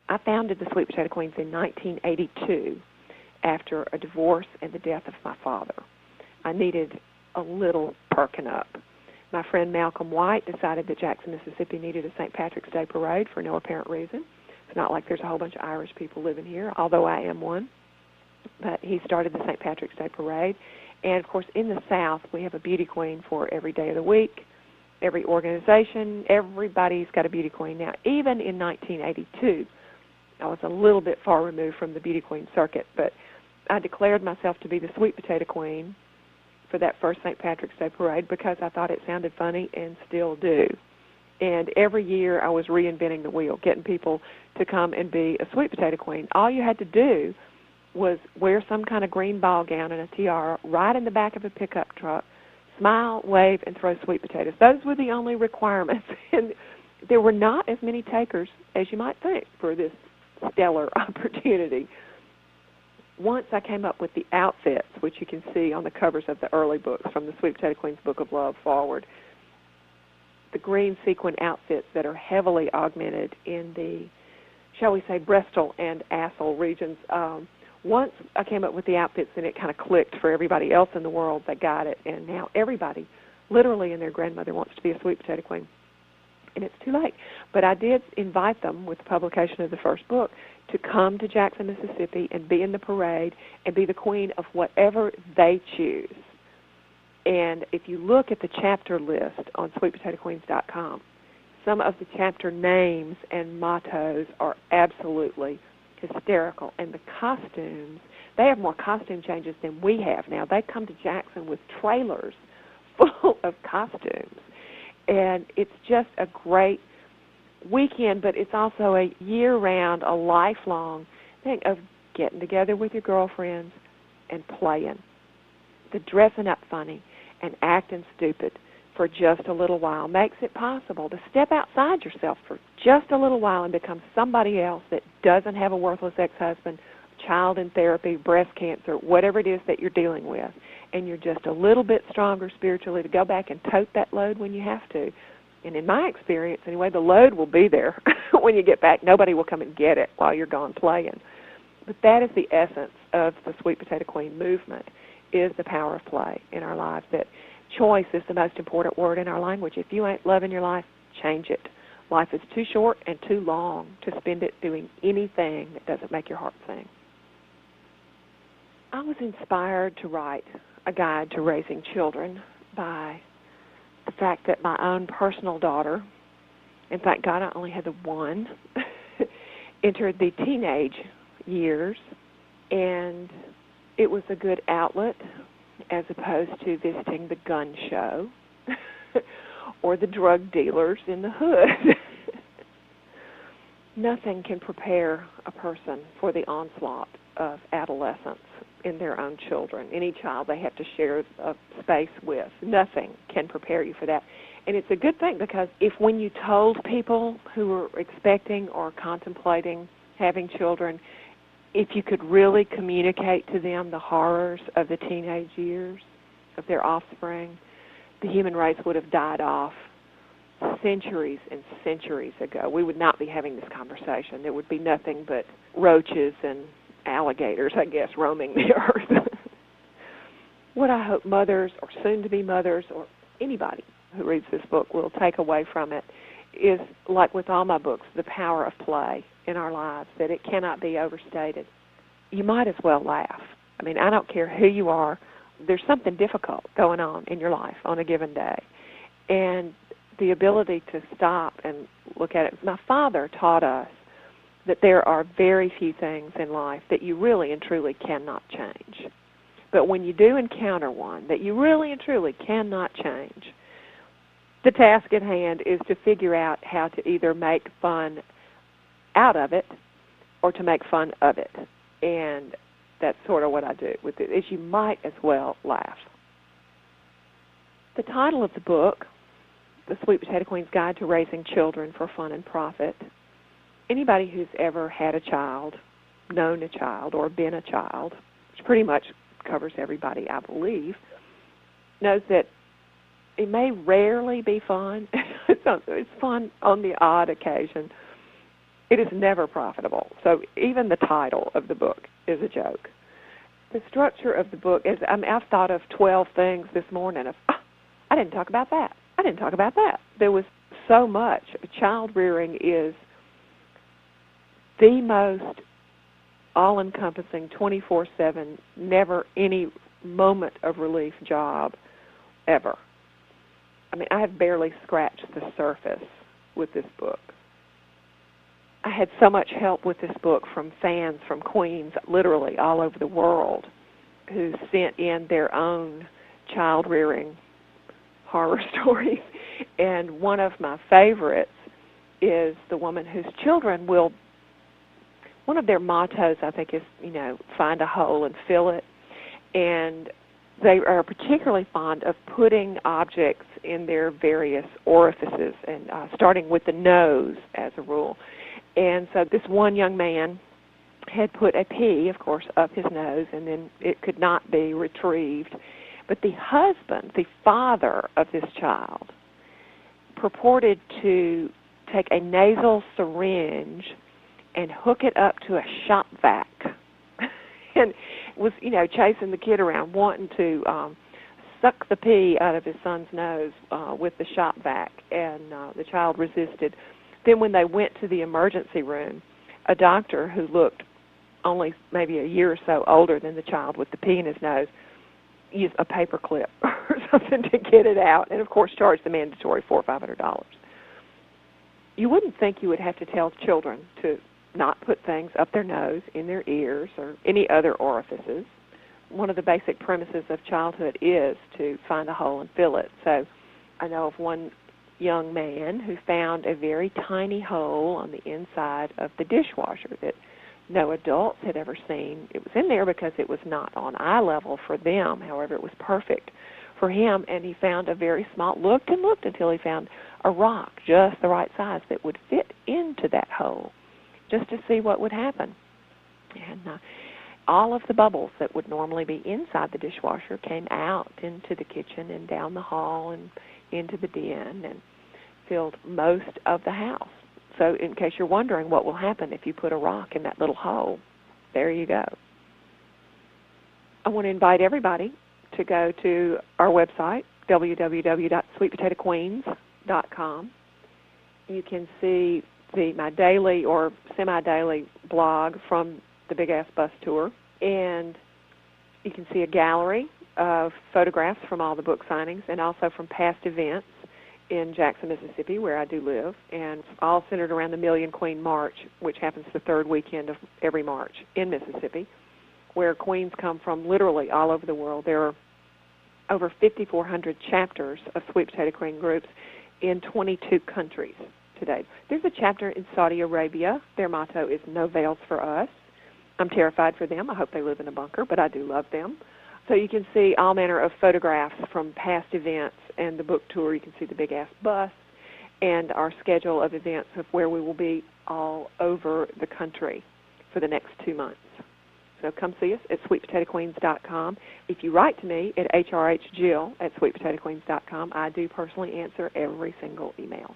I founded the Sweet Potato Queens in 1982 after a divorce and the death of my father. I needed a little perking up. My friend Malcolm White decided that Jackson, Mississippi needed a St. Patrick's Day parade for no apparent reason. It's not like there's a whole bunch of Irish people living here, although I am one. But he started the St. Patrick's Day parade. And, of course, in the South, we have a beauty queen for every day of the week, every organization. Everybody's got a beauty queen. Now, even in 1982, I was a little bit far removed from the beauty queen circuit, but I declared myself to be the Sweet Potato Queen for that first St. Patrick's Day parade because I thought it sounded funny and still do. And every year I was reinventing the wheel, getting people to come and be a Sweet Potato Queen. All you had to do was wear some kind of green ball gown and a tiara, ride in the back of a pickup truck, smile, wave, and throw sweet potatoes. Those were the only requirements. And there were not as many takers as you might think for this stellar opportunity. Once I came up with the outfits, which you can see on the covers of the early books from the Sweet Potato Queen's Book of Love forward, the green sequin outfits that are heavily augmented in the, shall we say, breastal and asshole regions. Once I came up with the outfits and it kind of clicked for everybody else in the world, they got it, and now everybody, literally and their grandmother, wants to be a Sweet Potato Queen. And it's too late. But I did invite them with the publication of the first book to come to Jackson, Mississippi and be in the parade and be the queen of whatever they choose. And if you look at the chapter list on sweetpotatoqueens.com, some of the chapter names and mottos are absolutely hysterical. And the costumes, they have more costume changes than we have now. They come to Jackson with trailers full of costumes. And it's just a great weekend, but it's also a year-round, a lifelong thing of getting together with your girlfriends and playing. The dressing up funny and acting stupid for just a little while makes it possible to step outside yourself for just a little while and become somebody else that doesn't have a worthless ex-husband, child in therapy, breast cancer, whatever it is that you're dealing with. And you're just a little bit stronger spiritually to go back and tote that load when you have to. And in my experience, anyway, the load will be there when you get back. Nobody will come and get it while you're gone playing. But that is the essence of the Sweet Potato Queen movement, is the power of play in our lives, that choice is the most important word in our language. If you ain't loving your life, change it. Life is too short and too long to spend it doing anything that doesn't make your heart sing. I was inspired to write a guide to raising children by the fact that my own personal daughter, in fact, God, I only had the one, entered the teenage years, and it was a good outlet as opposed to visiting the gun show or the drug dealers in the hood. Nothing can prepare a person for the onslaught of adolescence in their own children. Any child they have to share a space with, nothing can prepare you for that. And it's a good thing, because if when you told people who were expecting or contemplating having children, if you could really communicate to them the horrors of the teenage years of their offspring, the human race would have died off centuries and centuries ago. We would not be having this conversation. There would be nothing but roaches and alligators, I guess, roaming the earth. What I hope mothers or soon-to-be mothers or anybody who reads this book will take away from it is, like with all my books, the power of play in our lives, that it cannot be overstated. You might as well laugh. I mean, I don't care who you are. There's something difficult going on in your life on a given day. And the ability to stop and look at it. My father taught us that there are very few things in life that you really and truly cannot change. But when you do encounter one that you really and truly cannot change, the task at hand is to figure out how to either make fun out of it or to make fun of it. And that's sort of what I do with it, is you might as well laugh. The title of the book, The Sweet Potato Queen's Guide to Raising Children for Fun and Profit, anybody who's ever had a child, known a child, or been a child, which pretty much covers everybody, I believe, knows that it may rarely be fun. It's fun on the odd occasion. It is never profitable. So even the title of the book is a joke. The structure of the book is, I've thought of 12 things this morning of, I didn't talk about that. I didn't talk about that. There was so much. Child rearing is the most all-encompassing, 24/7, never any moment of relief job ever. I mean, I have barely scratched the surface with this book. I had so much help with this book from fans, from queens, literally all over the world, who sent in their own child-rearing horror stories. And one of my favorites is the woman whose children will, one of their mottos, I think, is, find a hole and fill it. And they are particularly fond of putting objects in their various orifices, and starting with the nose as a rule. And so this one young man had put a pea, of course, up his nose, and then it could not be retrieved. But the husband, the father of this child, purported to take a nasal syringe and hook it up to a shop vac, and was, chasing the kid around, wanting to suck the pee out of his son's nose with the shop vac, and the child resisted. Then when they went to the emergency room, a doctor who looked only maybe a year or so older than the child with the pee in his nose used a paper clip or something to get it out, and of course charged the mandatory $400 or $500. You wouldn't think you would have to tell children to not put things up their nose, in their ears, or any other orifices. One of the basic premises of childhood is to find a hole and fill it. So I know of one young man who found a very tiny hole on the inside of the dishwasher that no adults had ever seen. It was in there because it was not on eye level for them. However, it was perfect for him, and he found a very small, looked and looked until he found a rock just the right size that would fit into that hole, just to see what would happen. And all of the bubbles that would normally be inside the dishwasher came out into the kitchen and down the hall and into the den and filled most of the house. So in case you're wondering what will happen if you put a rock in that little hole, there you go. I want to invite everybody to go to our website, www.sweetpotatoqueens.com. You can see my daily or semi-daily blog from the Big Ass Bus Tour, and you can see a gallery of photographs from all the book signings and also from past events in Jackson, Mississippi, where I do live, and all centered around the Million Queen March, which happens the third weekend of every March in Mississippi, where queens come from literally all over the world. There are over 5,400 chapters of Sweet Potato Queen groups in 22 countries today. There's a chapter in Saudi Arabia. Their motto is "No veils for us." I'm terrified for them. I hope they live in a bunker, but I do love them. So you can see all manner of photographs from past events and the book tour. You can see the Big Ass Bus and our schedule of events of where we will be all over the country for the next 2 months. So come see us at sweetpotatoqueens.com. If you write to me at hrhjill@sweetpotatoqueens.com, I do personally answer every single email.